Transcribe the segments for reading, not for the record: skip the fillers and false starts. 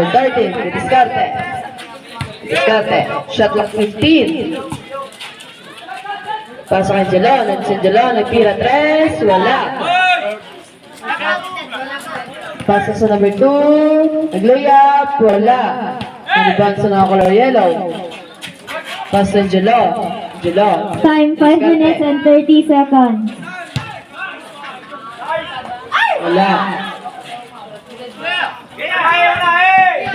13, diskarte. Diskarte. Shot clock 15. Pasok kay Jelon. Si Jelon, nagpira 3. Wala. Pasok sa number 2. Nag-layup. Wala. Nag-rebound sa naka-color yellow. Pasok sa Jelon. Jelon. Time 5 minutes and 30 seconds. Wala.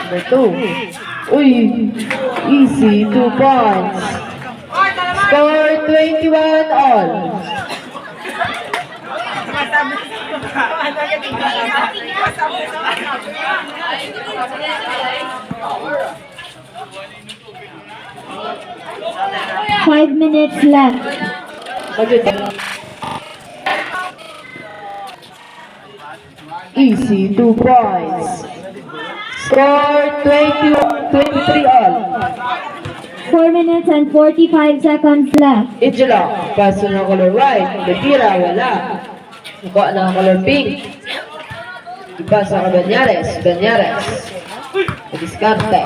Number 2. Uy, easy, 2 points. Score 21 all. Five minutes left. Easy, 2 points. Score 23 all. 4 minutes and 45 seconds left. Ijala, paso ng color white. Nagtira, wala. Nakuha ng color pink. Ipasa ka Banyares. Banyares. Diskarte.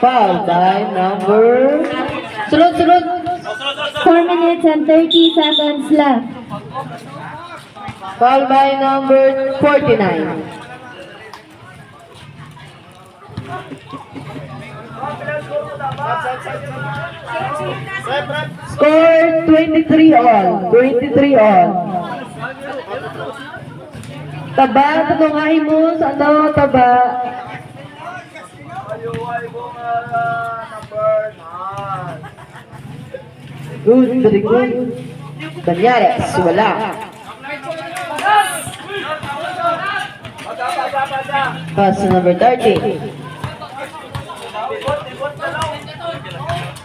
Foul by number... Sunod, sunod. 4 minutes and 30 seconds left. Foul by number 49. Score 23 all. 23 all. Taba, tutungay mo sa ano, taba. Good, very good. Banyares, wala. Pass number 30.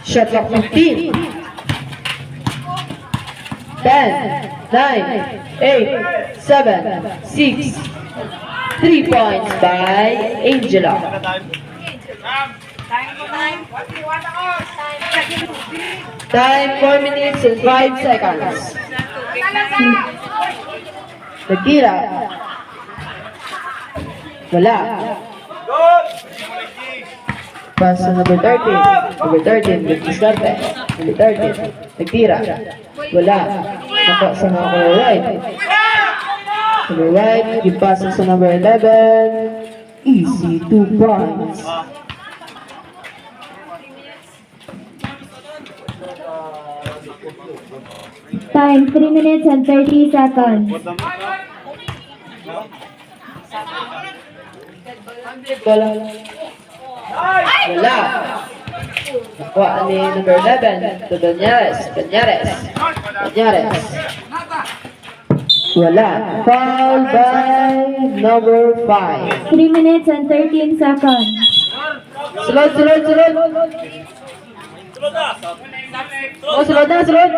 Shot clock 15. 10, 9, 8, 7, 6. 3 points by Angela. Time 4 minutes and 5 seconds. Nagtira. Wala. Pass sa number 13. Number 13, diskarte. Number 13, nagtira. Wala. Nakuha sa number right. Number right, ipasa sa number 11. Easy, 2 points. Time 3 minutes and 30 seconds. Wala. Wala. Nakuha ni number 11. To Banyares. Banyares. Banyares. Wala. Foul by number 5. 3 minutes and 13 seconds. Sulod, sulod, sulod. Oh, sulod na, sulod.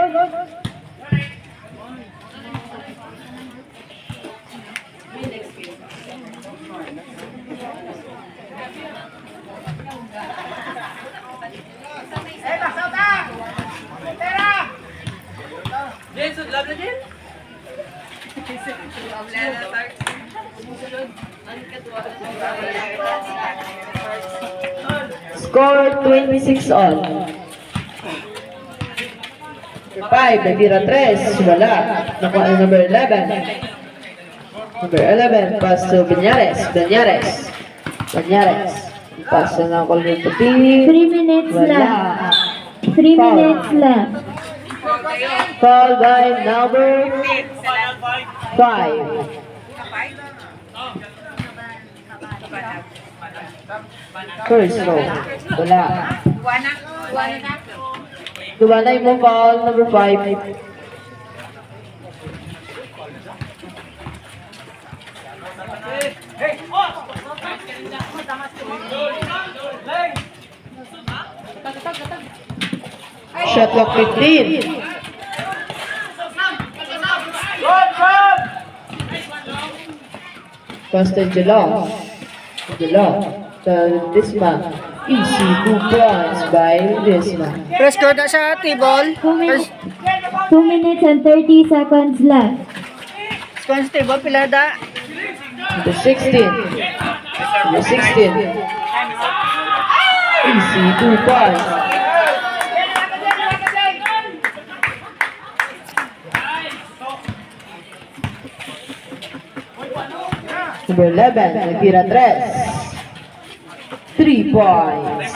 Score 26 all. 5, nagtira 3, wala. Nakuha ang number 11. Number 11, pass to Banyares. Banyares. Banyares. Pass na ng color puti. 3 minutes left. 3 minutes left. Foul by number 5. First row. Wala. Duwanay mo foul number 5. Shot clock 15. Pass to Jelon. Jelon. To Disma. Easy 2 points by Disma. Press ko na sa table. 2 minutes and 30 seconds left. Constable, pilada. Number 16. Number 16. Easy, 2 points. Number 11, nagtira 3. 3 points.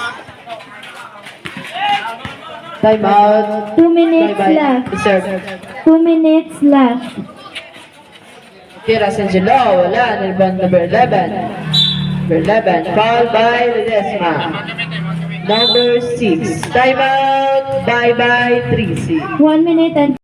Time out. 2 minutes Bye-bye. left. Reserve. 2 minutes left. Tira sa Angelo, wala. Rebound number 11. Number 11, foul by Ledesma. Number 6, time out. Bye-bye, 3C. 1 minute and